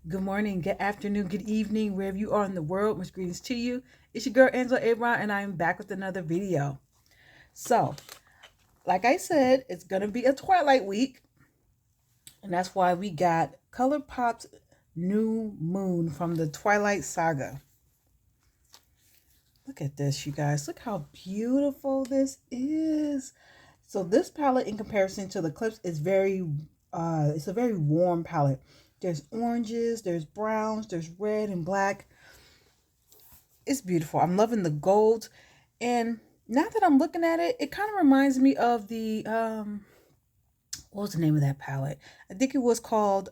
Good morning, good afternoon, good evening, wherever you are in the world. Much greetings to you. It's your girl Angela Abron, and I'm back with another video. So, like I said, it's gonna be a Twilight week, and that's why we got Colourpop's New Moon from the Twilight Saga. Look at this, you guys. Look how beautiful this is. So this palette, in comparison to the clips, is it's a very warm palette. There's oranges, there's browns, there's red and black. It's beautiful. I'm loving the gold. And now that I'm looking at it, it kind of reminds me of the what was the name of that palette? I think it was called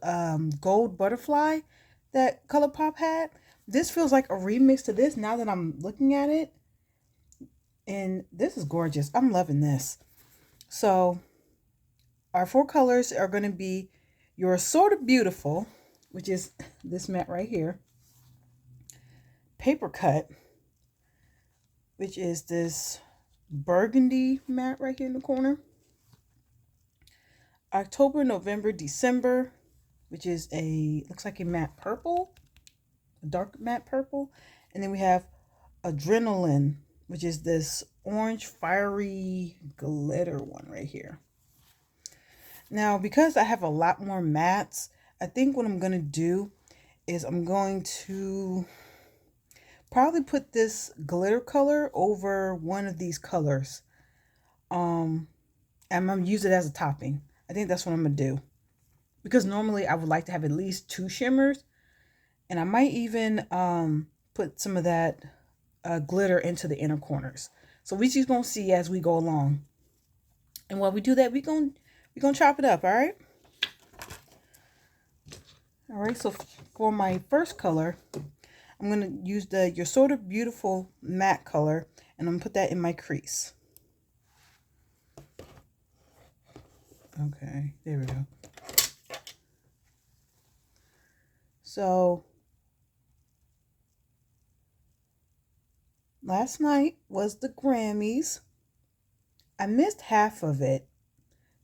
Gold Butterfly that Colourpop had. This feels like a remix to this now that I'm looking at it. And this is gorgeous. I'm loving this. So our four colors are going to be You're Sort of Beautiful, which is this matte right here. Paper Cut, which is this burgundy matte right here in the corner. October, November, December, which is looks like a matte purple, a dark matte purple. And then we have Adrenaline, which is this orange fiery glitter one right here. Now, because I have a lot more mattes, I think what I'm going to do is I'm going to probably put this glitter color over one of these colors. And I'm going to use it as a topping. I think that's what I'm going to do. Because normally I would like to have at least two shimmers. And I might even put some of that glitter into the inner corners. So we just going to see as we go along. And while we do that, we're going to chop it up, all right? All right, so for my first color, I'm going to use the You're Sort of Beautiful matte color, and I'm going to put that in my crease. Okay, there we go. So, last night was the Grammys. I missed half of it,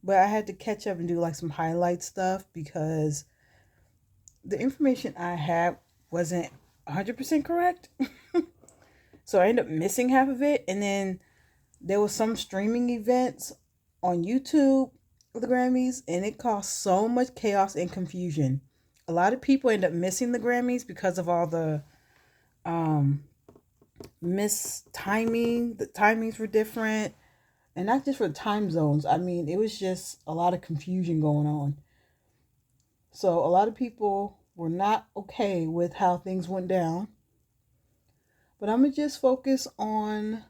but I had to catch up and do like some highlight stuff because the information I had wasn't 100% correct. So I ended up missing half of it. And then there was some streaming events on YouTube of the Grammys, and it caused so much chaos and confusion. A lot of people end up missing the Grammys because of all the mistiming. The timings were different, and not just for time zones. I mean, it was just a lot of confusion going on. So a lot of people were not okay with how things went down. But I'm going to just focus on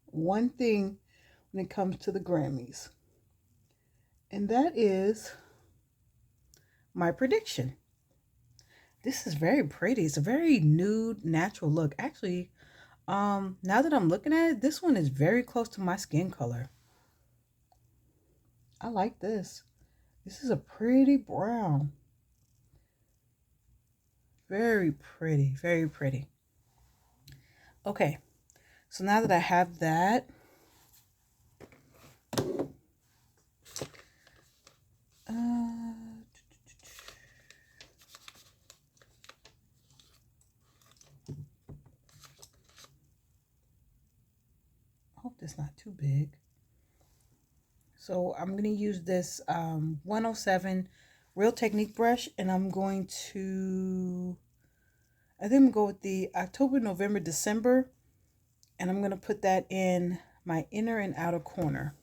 one thing when it comes to the Grammys. And that is my prediction. This is very pretty. It's a very nude, natural look. Actually, now that I'm looking at it, this one is very close to my skin color. I like this. This is a pretty brown. Very pretty, very pretty. Okay, so now that I have that, I hope that's not too big. So I'm going to use this 107 Real Technique brush, and I'm going to, I think I'm going to go with the October, November, December, and I'm going to put that in my inner and outer corner.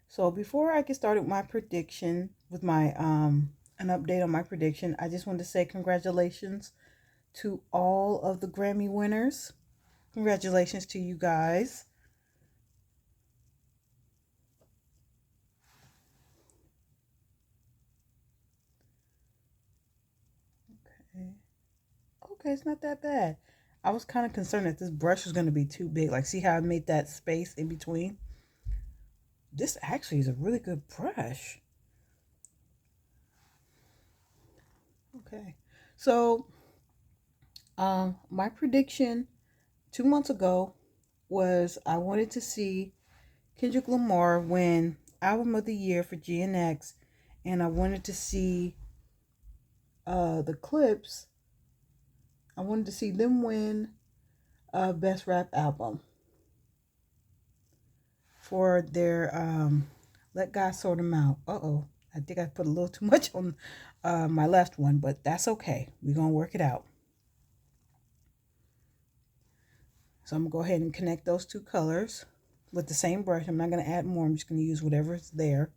So before I get started with my prediction, with my an update on my prediction, I just want to say congratulations to all of the Grammy winners. Congratulations to you guys. Okay, it's not that bad. I was kind of concerned that this brush was going to be too big. Like, see how I made that space in between? This actually is a really good brush. Okay, so my prediction 2 months ago was I wanted to see Kendrick Lamar win album of the year for GNX, and I wanted to see the clips. I wanted to see them win best rap album for their Let God Sort Them Out. I think I put a little too much on my left one, but that's okay. We're going to work it out. So I'm going to go ahead and connect those two colors with the same brush. I'm not going to add more. I'm just going to use whatever's there.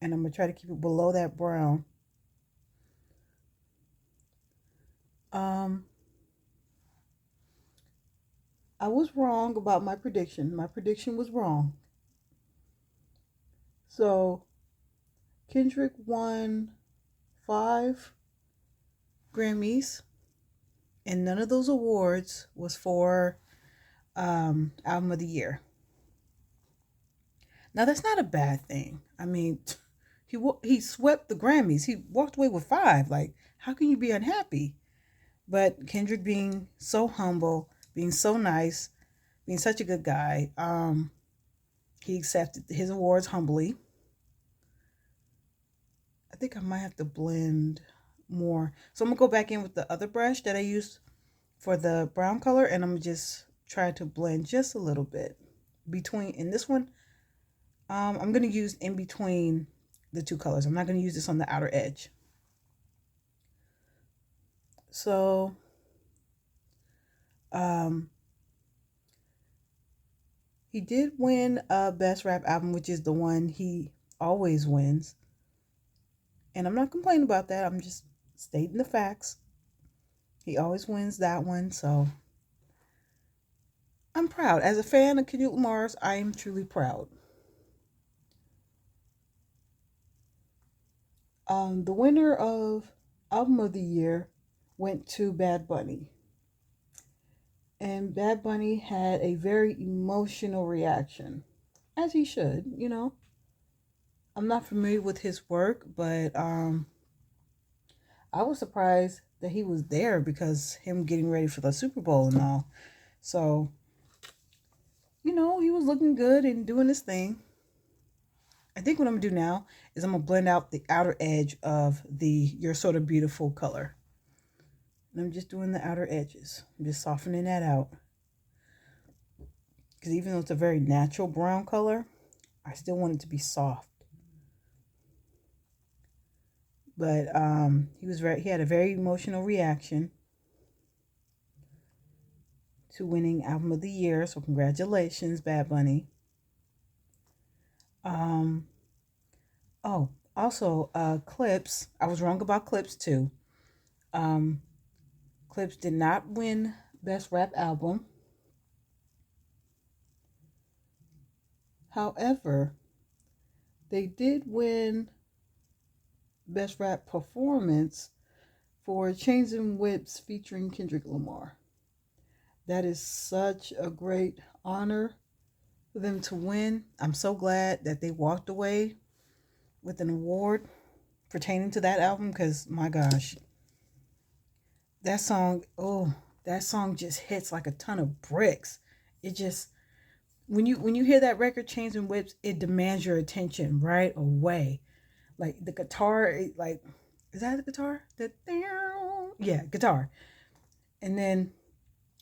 And I'm going to try to keep it below that brown. I was wrong about my prediction. My prediction was wrong. So Kendrick won 5 Grammys, and none of those awards was for album of the year. Now that's not a bad thing. I mean, he swept the Grammys. He walked away with 5. Like, how can you be unhappy? But Kendrick, being so humble, being so nice, being such a good guy, he accepted his awards humbly. I think I might have to blend more. So I'm going to go back in with the other brush that I used for the brown color, and I'm going to just try to blend just a little bit between. In this one, I'm going to use in between the two colors. I'm not going to use this on the outer edge. So, he did win Best Rap Album, which is the one he always wins. And I'm not complaining about that. I'm just stating the facts. He always wins that one, so I'm proud. As a fan of Kendrick Lamar's, I am truly proud. The winner of Album of the Year went to Bad Bunny. And Bad Bunny had a very emotional reaction, as he should, you know. I'm not familiar with his work, but I was surprised that he was there because him getting ready for the Super Bowl and all. So, you know, he was looking good and doing his thing. I think what I'm going to do now is I'm going to blend out the outer edge of the You're Sort of Beautiful color. And I'm just doing the outer edges. I'm just softening that out. Because even though it's a very natural brown color, I still want it to be soft. But he had a very emotional reaction to winning Album of the Year. So congratulations, Bad Bunny. Also, Clips. I was wrong about Clips too. Clips did not win Best Rap Album. However, they did win Best Rap Performance for Chains and Whips featuring Kendrick Lamar. That is such a great honor for them to win. I'm so glad that they walked away with an award pertaining to that album, because my gosh, that song just hits like a ton of bricks. It just, when you hear that record, Chains and Whips, it demands your attention right away. Like the guitar, is that the guitar? Yeah, guitar. And then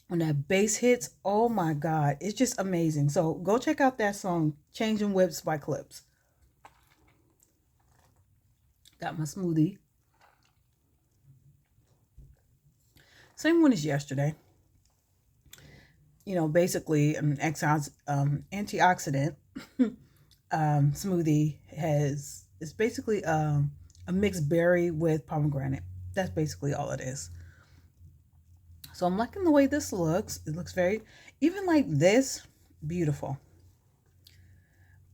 when that bass hits, oh my God, it's just amazing. So go check out that song, Chains and Whips by Clips. Got my smoothie. Same one as yesterday. You know, basically an antioxidant smoothie it's basically a mixed berry with pomegranate. That's basically all it is. So I'm liking the way this looks. It looks very, even like this, beautiful.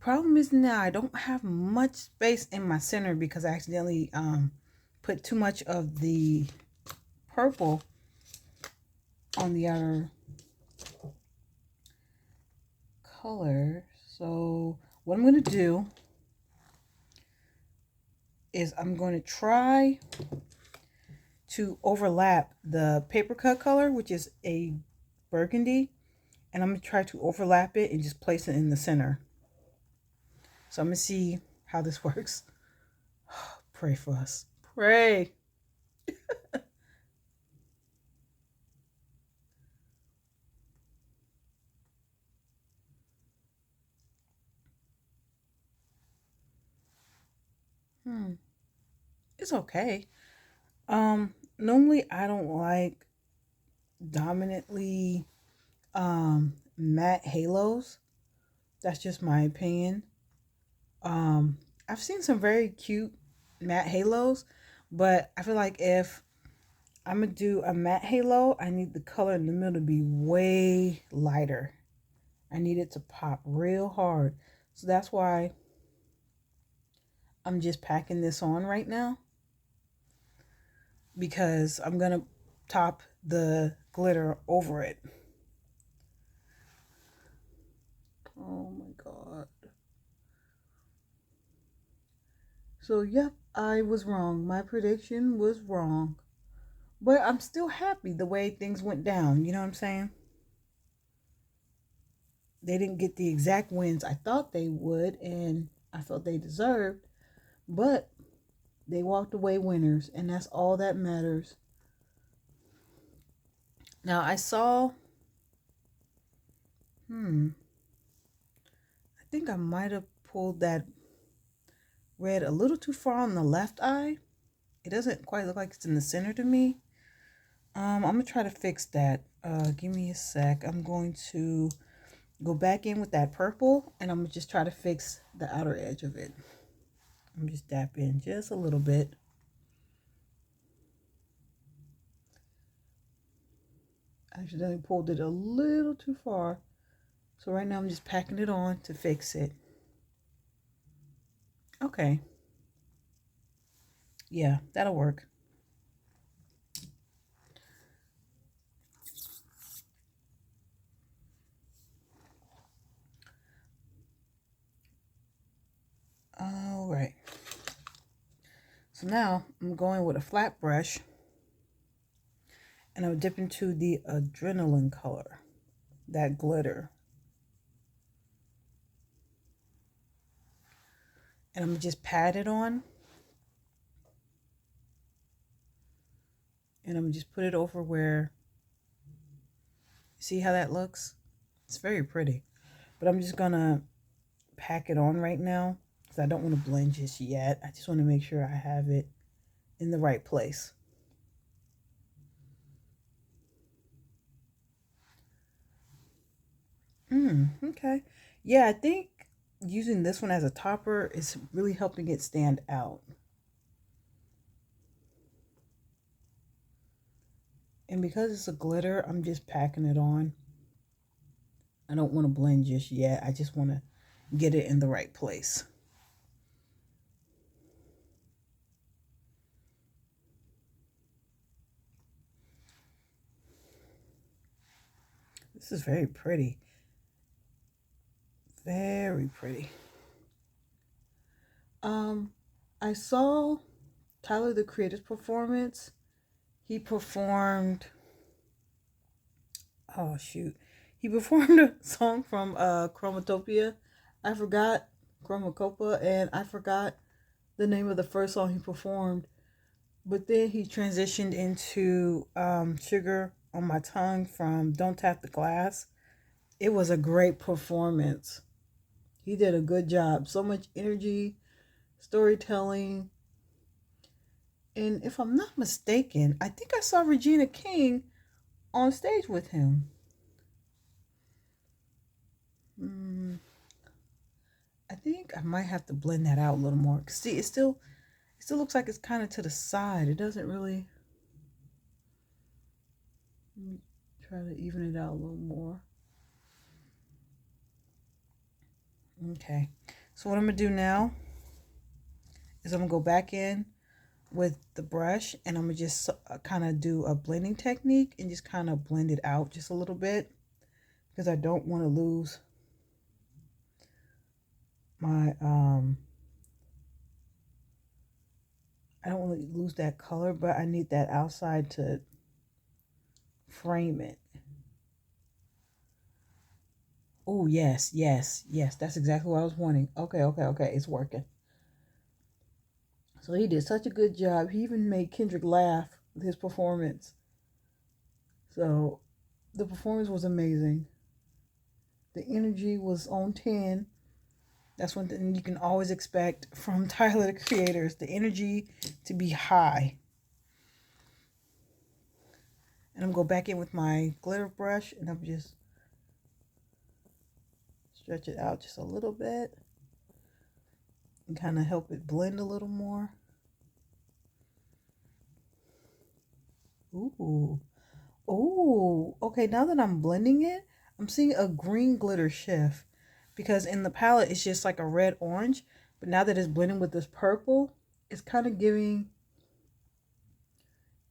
Problem is now I don't have much space in my center because I accidentally put too much of the purple on the outer color. So what I'm going to do is I'm going to try to overlap the paper cut color, which is a burgundy, and I'm going to try to overlap it and just place it in the center. So I'm going to see how this works. Pray for us. Pray. It's okay. Normally I don't like dominantly matte halos. That's just my opinion. Um, I've seen some very cute matte halos, but I feel like if I'm gonna do a matte halo, I need the color in the middle to be way lighter. I need it to pop real hard. So that's why I'm just packing this on right now, because I'm gonna top the glitter over it. Oh my god. So, yep, I was wrong. My prediction was wrong. But I'm still happy the way things went down. You know what I'm saying? They didn't get the exact wins I thought they would and I felt they deserved. But they walked away winners, and that's all that matters. Now, I saw, I think I might have pulled that red a little too far on the left eye. It doesn't quite look like it's in the center to me. I'm going to try to fix that. Give me a sec. I'm going to go back in with that purple, and I'm going to just try to fix the outer edge of it. I'm just dab in just a little bit. I accidentally pulled it a little too far. So right now I'm just packing it on to fix it. Okay. Yeah, that'll work. All right. So now I'm going with a flat brush, and I'll dip into the adrenaline color, that glitter. And I'm just pat it on. And I'm gonna just put it over where, see how that looks? It's very pretty. But I'm just gonna pack it on right now because I don't want to blend just yet. I just want to make sure I have it in the right place. Okay. Yeah, I think using this one as a topper is really helping it stand out. And because it's a glitter, I'm just packing it on. I don't want to blend just yet. I just want to get it in the right place. This is very pretty. Very pretty. I saw Tyler the Creator's performance. He performed, oh shoot. He performed a song from Chromatopia. I forgot Chromacopa, and I forgot the name of the first song he performed. But then he transitioned into Sugar on My Tongue from Don't Tap the Glass. It was a great performance. He did a good job. So much energy, storytelling. And if I'm not mistaken, I think I saw Regina King on stage with him. I think I might have to blend that out a little more. See, it still looks like it's kind of to the side. It doesn't really. Let me try to even it out a little more. Okay. So what I'm going to do now is I'm going to go back in with the brush, and I'm going to just kind of do a blending technique and just kind of blend it out just a little bit, because I don't want to lose my I don't want to lose that color, but I need that outside to frame it. Oh, yes, yes, yes. That's exactly what I was wanting. Okay, okay, okay. It's working. So he did such a good job. He even made Kendrick laugh with his performance. So the performance was amazing. The energy was on 10. That's one thing you can always expect from Tyler, the creators, the energy to be high. And I'm going to go back in with my glitter brush and I'm just stretch it out just a little bit and kind of help it blend a little more. Ooh. Ooh. Okay, now that I'm blending it, I'm seeing a green glitter shift because in the palette it's just like a red orange, but now that it's blending with this purple, it's kind of giving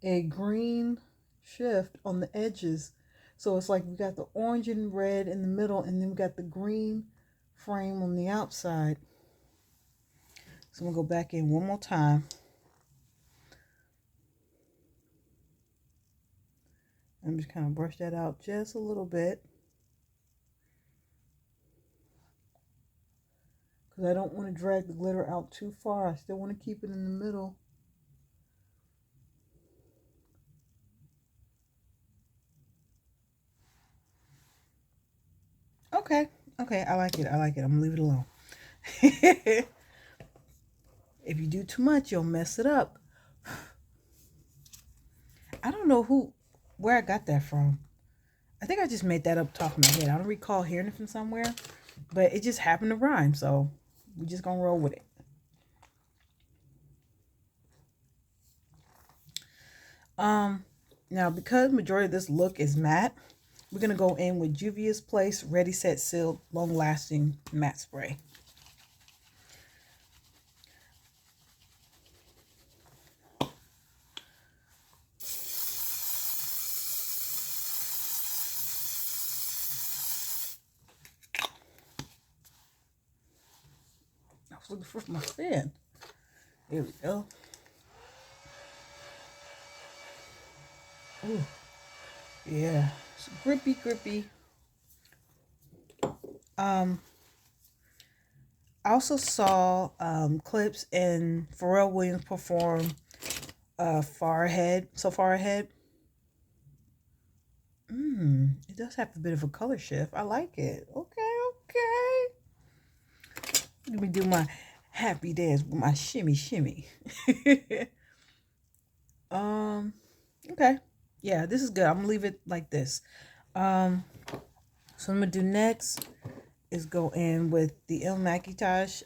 a green shift on the edges. So it's like we got the orange and red in the middle and then we got the green frame on the outside. So I'm gonna go back in one more time. I'm just kind of brush that out just a little bit because I don't want to drag the glitter out too far. I still want to keep it in the middle. Okay, okay, I like it. I like it. I'm gonna leave it alone. If you do too much, you'll mess it up. I don't know where I got that from. I think I just made that up top of my head. I don't recall hearing it from somewhere, but it just happened to rhyme, so we're just gonna roll with it. Now because majority of this look is matte, we're gonna go in with Juvia's Place Ready Set Seal Long Lasting Matte Spray. I was looking for my pen. There we go. Ooh, yeah, it's grippy, grippy. I also saw clips in Pharrell Williams perform Far Ahead, So Far Ahead. It does have a bit of a color shift. I like it. Okay, okay. Let me do my happy dance with my shimmy shimmy. Okay. Yeah, this is good. I'm gonna leave it like this. So I'm gonna do next is go in with the Il Makiage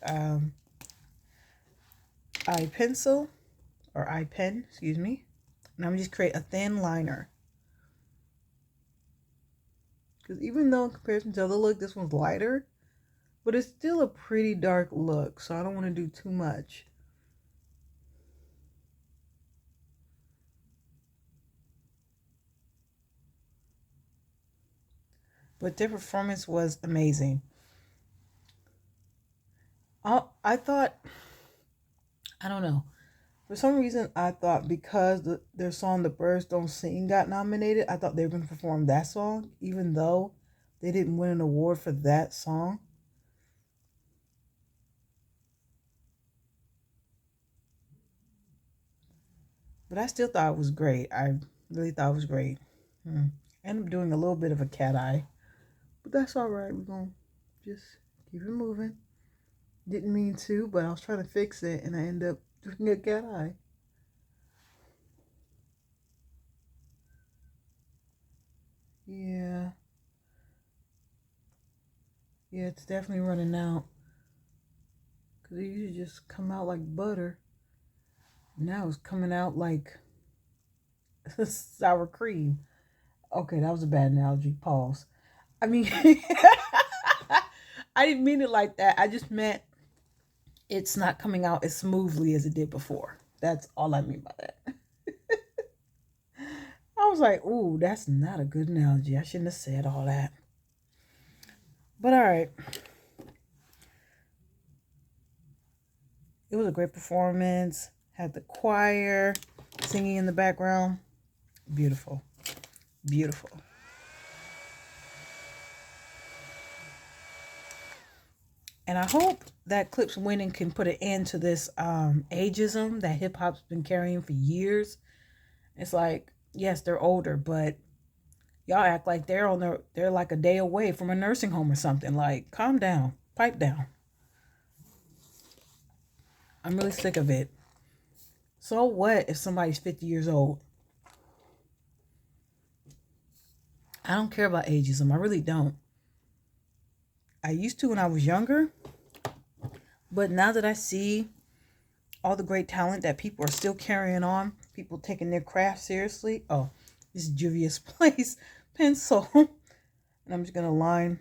eye pencil or eye pen, excuse me. And I'm just create a thin liner. Because even though in comparison to the other look, this one's lighter, but it's still a pretty dark look, so I don't want to do too much. But their performance was amazing. I thought, I don't know. For some reason, I thought because their song "The Birds Don't Sing" got nominated, I thought they were going to perform that song, even though they didn't win an award for that song. But I still thought it was great. I really thought it was great. Ended up doing a little bit of a cat eye, but that's all right. We're going to just keep it moving. Didn't mean to, but I was trying to fix it, and I ended up doing a cat eye. Yeah. Yeah, it's definitely running out. Because it usually just come out like butter. Now it's coming out like sour cream. Okay, that was a bad analogy. Pause. I mean, I didn't mean it like that. I just meant it's not coming out as smoothly as it did before. That's all I mean by that. I was like, ooh, that's not a good analogy. I shouldn't have said all that. But all right. It was a great performance. Had the choir singing in the background. Beautiful. Beautiful. And I hope that Clips winning can put an end to this ageism that hip hop's been carrying for years. It's like, yes, they're older, but y'all act like they're like a day away from a nursing home or something. Like, calm down, pipe down. I'm really sick of it. So what if somebody's 50 years old? I don't care about ageism. I really don't. I used to when I was younger, but now that I see all the great talent that people are still carrying on, people taking their craft seriously. Oh, this is Juvia's Place pencil. And I'm just going to line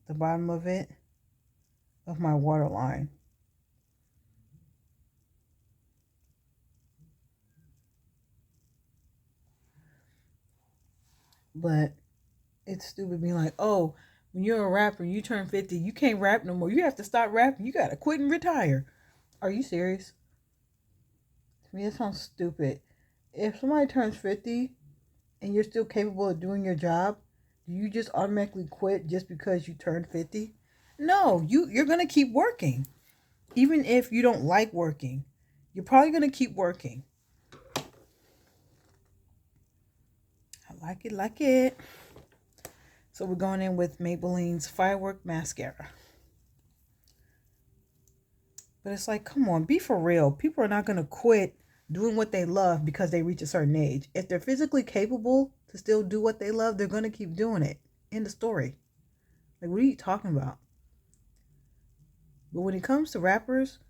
the bottom of it, of my waterline. But it's stupid being like, oh, when you're a rapper, you turn 50, you can't rap no more. You have to stop rapping. You got to quit and retire. Are you serious? To me, that sounds stupid. If somebody turns 50 and you're still capable of doing your job, do you just automatically quit just because you turned 50? No, you're going to keep working. Even if you don't like working, you're probably going to keep working. I like it. So we're going in with Maybelline's Firework Mascara. But it's like, come on, be for real. People are not going to quit doing what they love because they reach a certain age. If they're physically capable to still do what they love, they're going to keep doing it. End of story. Like, what are you talking about? But when it comes to rappers,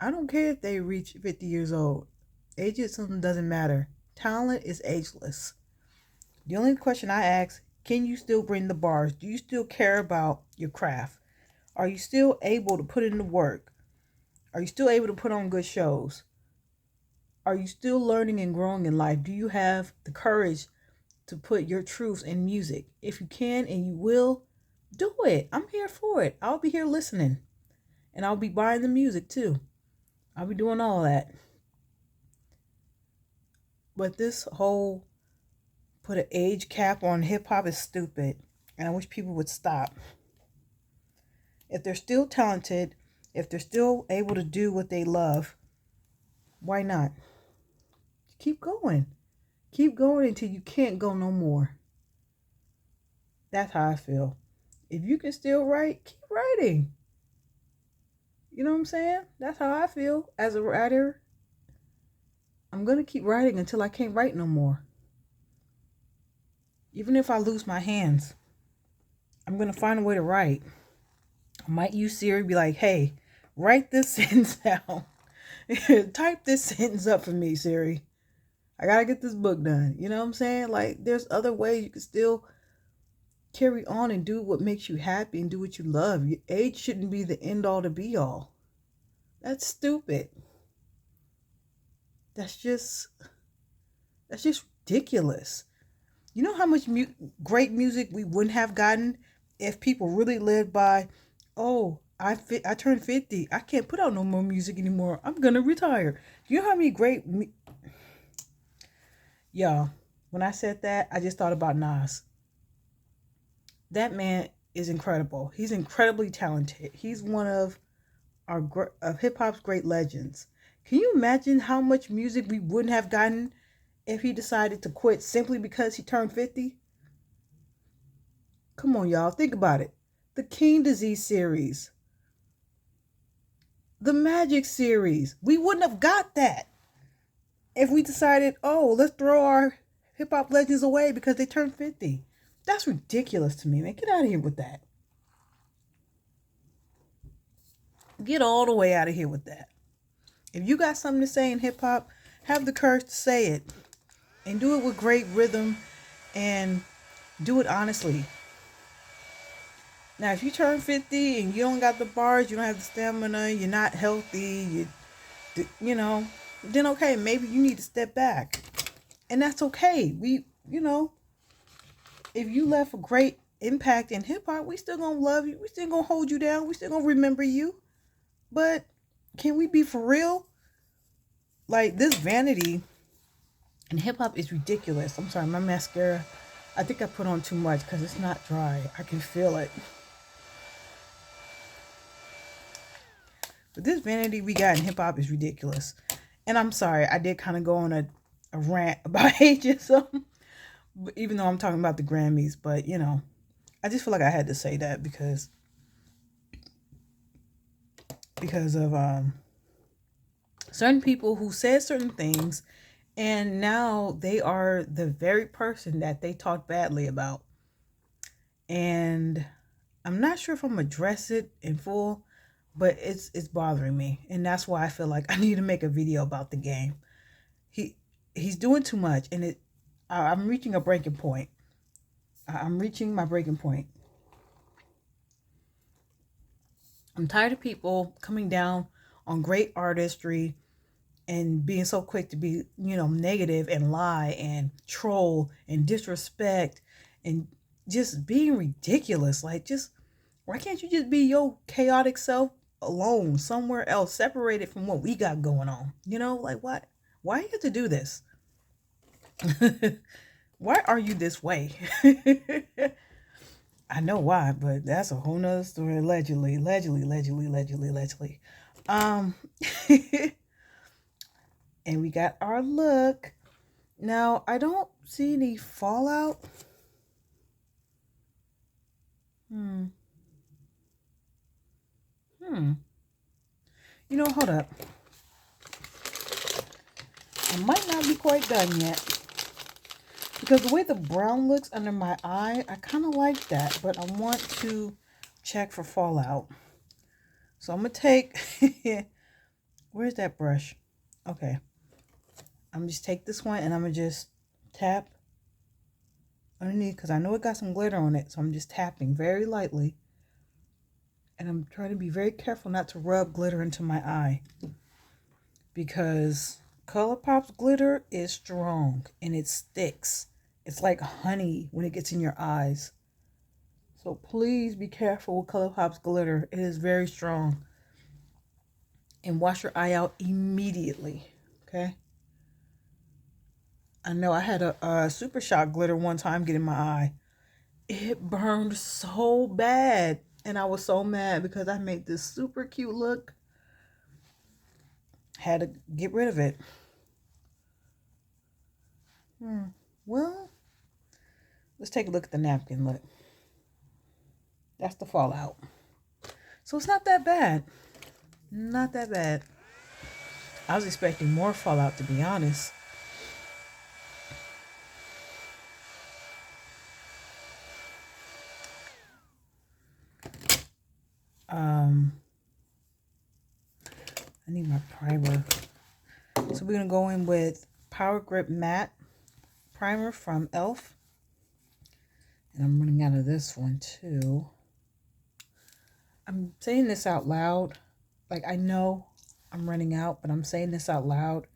I don't care if they reach 50 years old. Ageism doesn't matter. Talent is ageless. The only question I ask, can you still bring the bars? Do you still care about your craft? Are you still able to put in the work? Are you still able to put on good shows? Are you still learning and growing in life? Do you have the courage to put your truths in music? If you can and you will, do it. I'm here for it. I'll be here listening. And I'll be buying the music too. I'll be doing all that. But this whole put an age cap on hip hop is stupid. And I wish people would stop. If they're still talented, if they're still able to do what they love, why not? Keep going. Keep going until you can't go no more. That's how I feel. If you can still write, keep writing. You know what I'm saying? That's how I feel as a writer. I'm going to keep writing until I can't write no more. Even if I lose my hands, I'm going to find a way to write. I might use Siri, be like, hey, write this sentence down. Type this sentence up for me, Siri. I got to get this book done. You know what I'm saying? Like, there's other ways you can still carry on and do what makes you happy and do what you love. Your age shouldn't be the end all to be all. That's stupid. That's just ridiculous. You know how much great music we wouldn't have gotten if people really lived by, oh, I turned 50. I can't put out no more music anymore. I'm going to retire. You know how many great... Y'all, when I said that, I just thought about Nas. That man is incredible. He's incredibly talented. He's one of hip-hop's great legends. Can you imagine how much music we wouldn't have gotten if he decided to quit simply because he turned 50? Come on, y'all. Think about it. The King Disease series. The Magic series. We wouldn't have got that if we decided, oh, let's throw our hip-hop legends away because they turned 50. That's ridiculous to me, man. Get out of here with that. Get all the way out of here with that. If you got something to say in hip-hop, have the courage to say it. And do it with great rhythm and do it honestly. Now, if you turn 50 and you don't got the bars, you don't have the stamina, you're not healthy, you know, then okay, maybe you need to step back. And that's okay. If you left a great impact in hip-hop, we still gonna love you. We still gonna hold you down. We still gonna remember you. But can we be for real? Like, this vanity in hip-hop is ridiculous. I'm sorry, my mascara, I think I put on too much because it's not dry. I can feel it. But this vanity we got in hip hop is ridiculous. And I'm sorry, I did kind of go on a rant about ageism, even though I'm talking about the Grammys. But, you know, I just feel like I had to say that because of certain people who said certain things, and now they are the very person that they talked badly about. And I'm not sure if I'm gonna address it in full, but it's bothering me, and that's why I feel like I need to make a video about the game. He's doing too much, and I'm reaching a breaking point. I'm reaching my breaking point. I'm tired of people coming down on great artistry and being so quick to be, you know, negative and lie and troll and disrespect and just being ridiculous. Like, just why can't you just be your chaotic self alone somewhere else, separated from what we got going on? You know, like, what? Why you have to do this? Why are you this way? I know why, but that's a whole nother story. Allegedly. And we got our look. Now, I don't see any fallout. You know, hold up. I might not be quite done yet. Because the way the brown looks under my eye, I kind of like that. But I want to check for fallout. So I'm going to take... Where's that brush? Okay. I'm just take this one and I'm going to just tap underneath. Because I know it got some glitter on it. So I'm just tapping very lightly. And I'm trying to be very careful not to rub glitter into my eye. Because Colourpop's glitter is strong and it sticks. It's like honey when it gets in your eyes. So please be careful with Colourpop's glitter. It is very strong. And wash your eye out immediately. Okay? I know I had a Super Shock glitter one time get in my eye. It burned so bad. And I was so mad because I made this super cute look. Had to get rid of it. Well, let's take a look at the napkin. Look. That's the fallout. So it's not that bad. Not that bad. I was expecting more fallout, to be honest. I need my primer. So we're going to go in with Power Grip Matte Primer from e.l.f. And I'm running out of this one too. I'm saying this out loud. Like, I know I'm running out, but I'm saying this out loud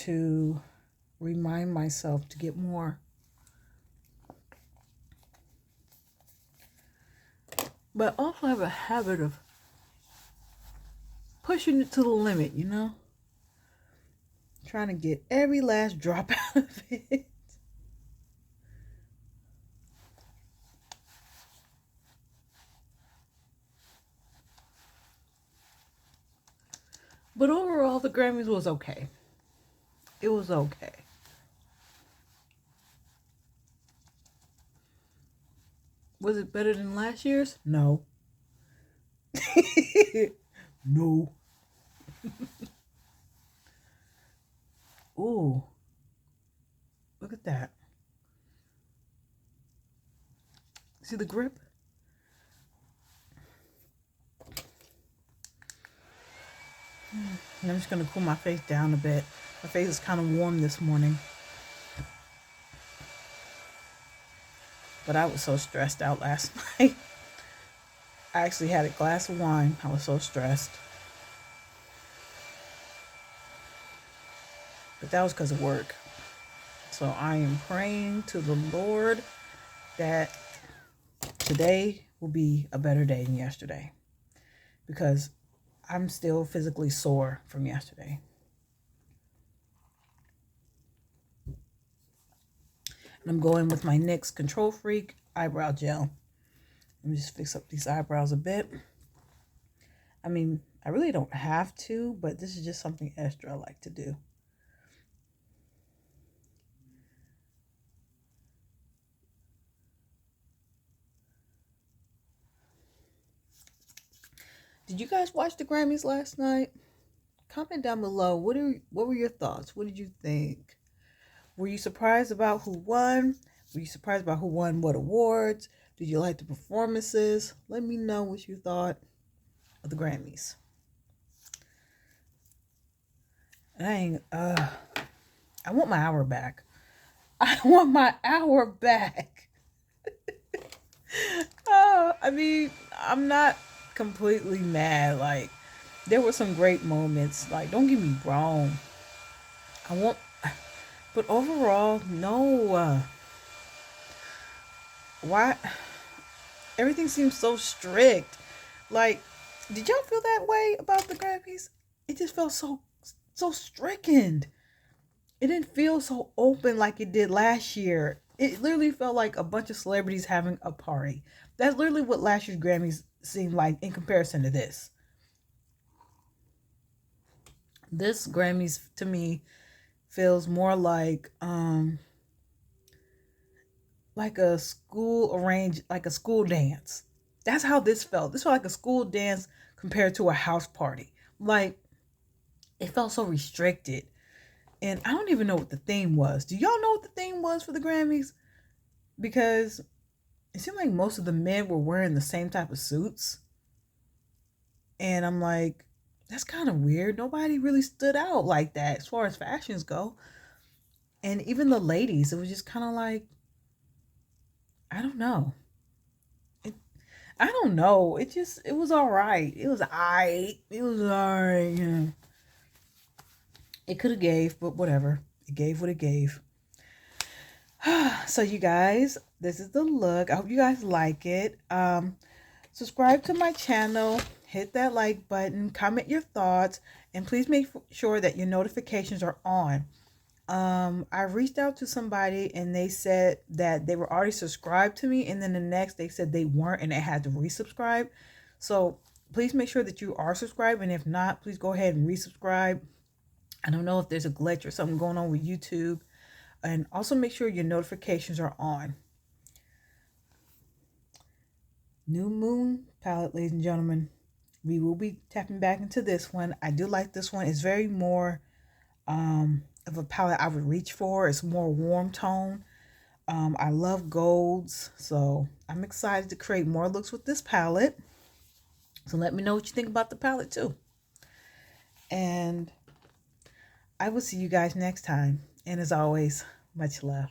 to remind myself to get more. But also have a habit of pushing it to the limit, you know? Trying to get every last drop out of it. But overall, the Grammys was okay. It was okay. Was it better than last year's? No. No. Ooh. Look at that. See the grip? And I'm just going to cool my face down a bit. My face is kind of warm this morning. But I was so stressed out last night. I actually had a glass of wine. I was so stressed. But that was because of work. So I am praying to the Lord that today will be a better day than yesterday. Because I'm still physically sore from yesterday. And I'm going with my NYX Control Freak eyebrow gel. Let me just fix up these eyebrows a bit. I mean, I really don't have to, but this is just something extra I like to do. Did you guys watch the Grammys last night? Comment down below. What were your thoughts? What did you think? Were you surprised about who won? Were you surprised about who won what awards? Did you like the performances? Let me know what you thought of the Grammys. I want my hour back. I want my hour back. I mean, I'm not completely mad. Like, there were some great moments. Like, don't get me wrong. I want, but overall, no. Why? Everything seems so strict. Like, did y'all feel that way about the Grammys? It just felt so stricken. It didn't feel so open like it did last year. It literally felt like a bunch of celebrities having a party. That's literally what last year's Grammys seemed like in comparison to this. This Grammys to me feels more like a school arranged, like a school dance. That's how this felt. This felt like a school dance compared to a house party. Like, it felt so restricted. And I don't even know what the theme was. Do y'all know what the theme was for the Grammys? Because it seemed like most of the men were wearing the same type of suits. And I'm like, that's kind of weird. Nobody really stood out like that as far as fashions go. And even the ladies, it was just kind of like, I don't know. I don't know. It was all right. It was all right. It was all right. Yeah. It could have gave, but whatever. It gave what it gave. So you guys, this is the look. I hope you guys like it. Subscribe to my channel. Hit that like button. Comment your thoughts. And please make sure that your notifications are on. I reached out to somebody and they said that they were already subscribed to me, and then the next they said they weren't and they had to resubscribe. So please make sure that you are subscribed, and if not, please go ahead and resubscribe. I don't know if there's a glitch or something going on with YouTube. And also make sure your notifications are on. New Moon palette, ladies and gentlemen. We will be tapping back into this one. I do like this one. It's very more of a palette I would reach for. It's more warm tone. I love golds, so I'm excited to create more looks with this palette. So let me know what you think about the palette too. And I will see you guys next time. And as always, much love.